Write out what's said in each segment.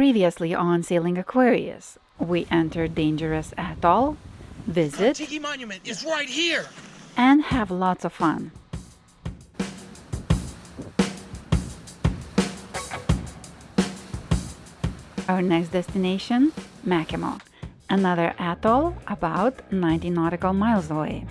Previously on Sailing Aquarius, we entered dangerous atoll, visit, Tiki Monument is right here, and have lots of fun. Our next destination, Makemo, another atoll about 90 nautical miles away.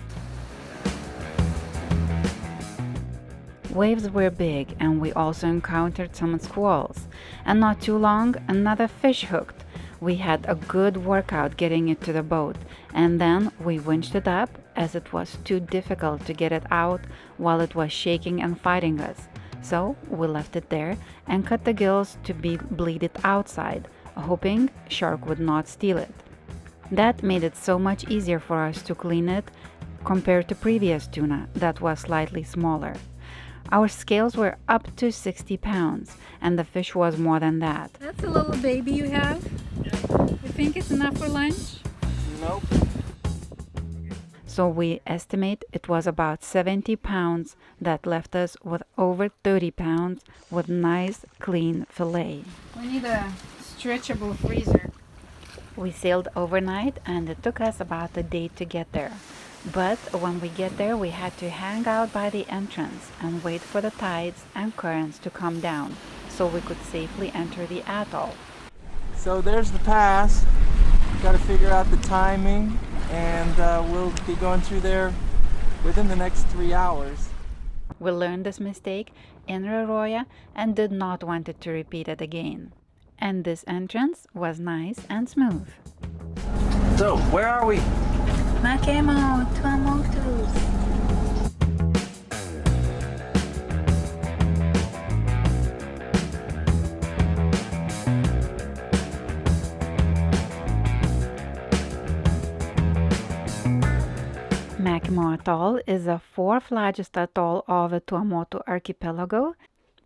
Waves were big and we also encountered some squalls, and not too long another fish hooked. We had a good workout getting it to the boat, and then we winched it up as it was too difficult to get it out while it was shaking and fighting us. So we left it there and cut the gills to be bleeded outside, hoping shark would not steal it. That made it so much easier for us to clean it compared to previous tuna that was slightly smaller. Our scales were up to 60 pounds, and the fish was more than that. That's a little baby you have? You think it's enough for lunch? Nope. So we estimate it was about 70 pounds that left us with over 30 pounds with nice clean fillet. We need a stretchable freezer. We sailed overnight and it took us about a day to get there. But when we get there, we had to hang out by the entrance and wait for the tides and currents to come down so we could safely enter the atoll. So there's the pass. Got to figure out the timing, and we'll be going through there within the next 3 hours. We learned this mistake in Raroia and did not want it to repeat it again. And this entrance was nice and smooth. So, where are we? Makemo, Tuamotu. Makemo Atoll is the fourth largest atoll of the Tuamotu archipelago.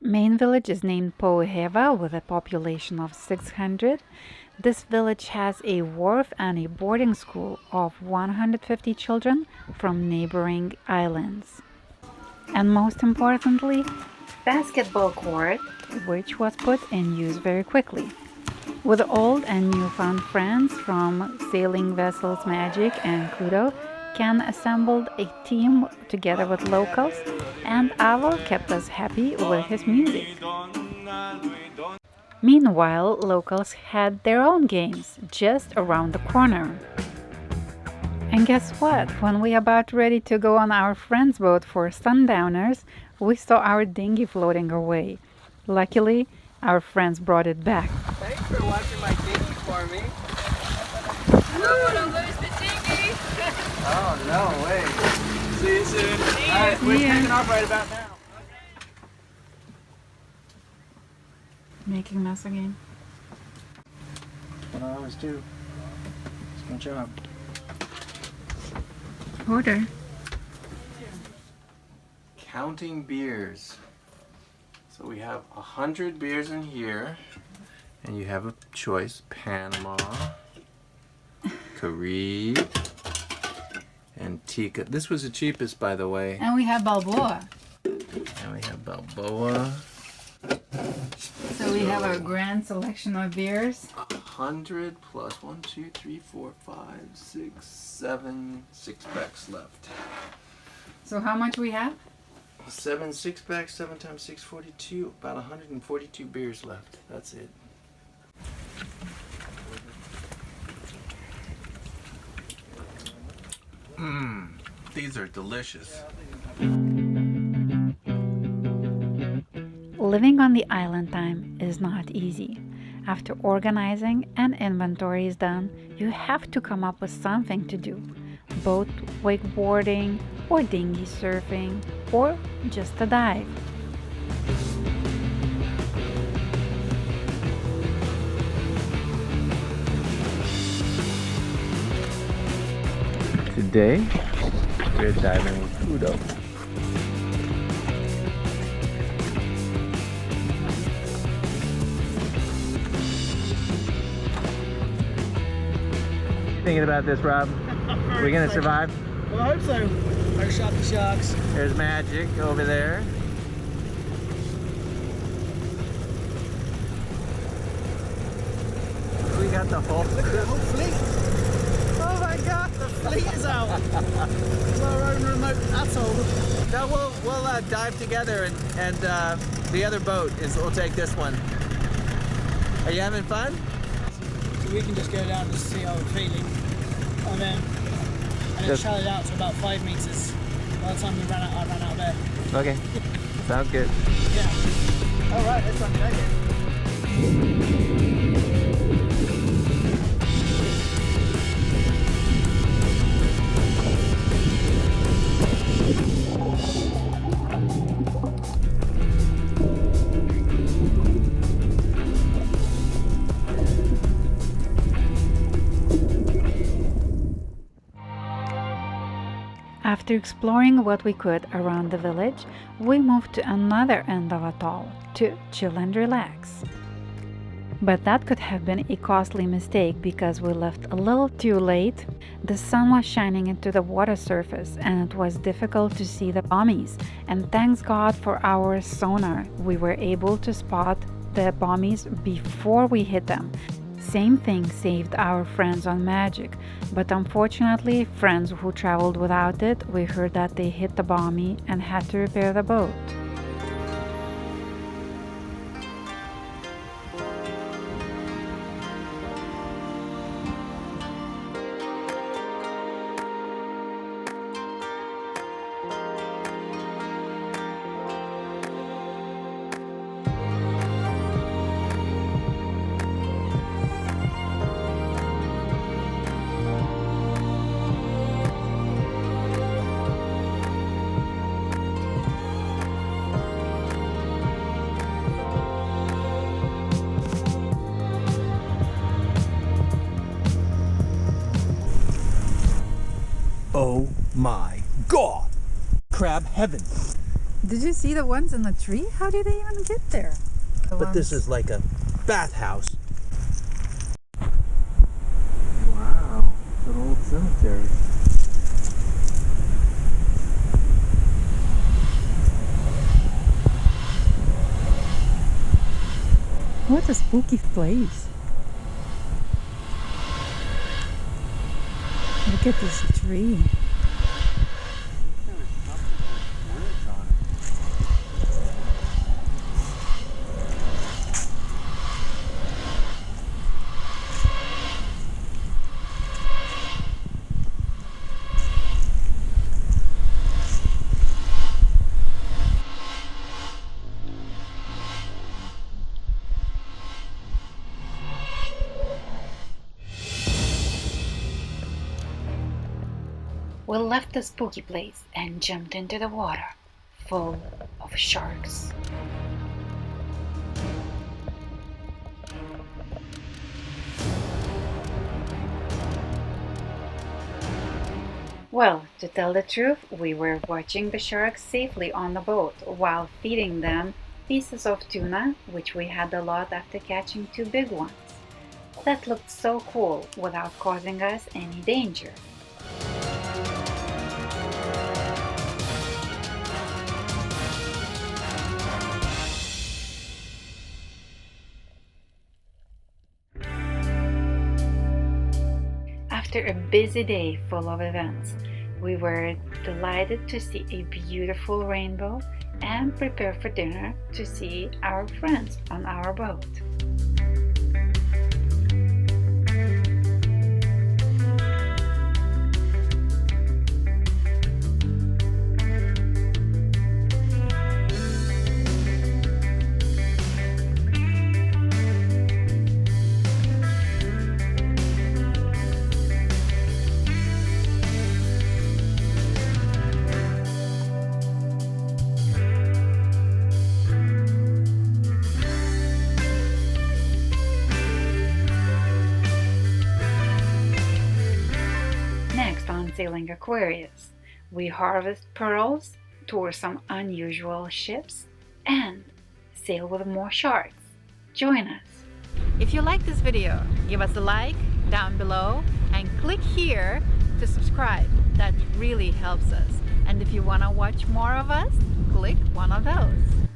Main village is named Polynesia with a population of 600. This village has a wharf and a boarding school of 150 children from neighboring islands. And most importantly, basketball court, which was put in use very quickly. With old and newfound friends from Sailing Vessels Magic and Kudo, Ken assembled a team together with locals, and Avo kept us happy with his music. Meanwhile, locals had their own games just around the corner. And guess what? When we about ready to go on our friend's boat for sundowners, we saw our dinghy floating away. Luckily, our friends brought it back. Thanks for watching my dinghy for me. I don't want to lose the dinghy. Oh, no way. See you soon. Alright, we're taking off right about now. Making mess again. What I always do. It's my job. Order. Counting beers. So we have 100 beers in here, and you have a choice: Panama, Caribe, Antigua. This was the cheapest, by the way. And we have Balboa. And we have Balboa. So we have a grand selection of beers. 100 plus 1, 2, 3, 4, 5, 6, 7 6-packs left. So how much we have? 7 6-packs, 7 times 6, 42. About 142 beers left. That's it. These are delicious. Living on the island time is not easy. After organizing and inventory is done, you have to come up with something to do. Boat wakeboarding, or dinghy surfing, or just a dive. Today, we're diving with Kudo. Thinking about this, Rob? We're gonna survive? Well, I hope so. Our shot the sharks. There's Magic over there. got the whole Look at the whole fleet. Oh my God, the fleet is out. Our own remote atoll. No, we'll dive together and the other boat we'll take this one. Are you having fun? So we can just go down and see how we're feeling. And then Just- shallow it out to about 5 meters. By the time we ran out, I ran out there. Okay, sounds good. Yeah. All right, let's unload it. After exploring what we could around the village, we moved to another end of atoll to chill and relax. But that could have been a costly mistake because we left a little too late. The sun was shining into the water surface and it was difficult to see the bommies. And thanks God for our sonar, we were able to spot the bommies before we hit them. Same thing saved our friends on Magic, but unfortunately, friends who traveled without it, we heard that they hit the bombie and had to repair the boat. Oh my God! Crab heaven. Did you see the ones in the tree? How did they even get there? But this is like a bathhouse. Wow, it's an old cemetery. What a spooky place. Look at this tree. We left the spooky place and jumped into the water, full of sharks. Well, to tell the truth, we were watching the sharks safely on the boat while feeding them pieces of tuna, which we had a lot after catching 2 big ones. That looked so cool without causing us any danger. After a busy day full of events, we were delighted to see a beautiful rainbow and prepare for dinner to see our friends on our boat. Sailing Aquarius. We harvest pearls, tour some unusual ships, and sail with more sharks. Join us! If you like this video, give us a like down below and click here to subscribe. That really helps us. And if you want to watch more of us, click one of those.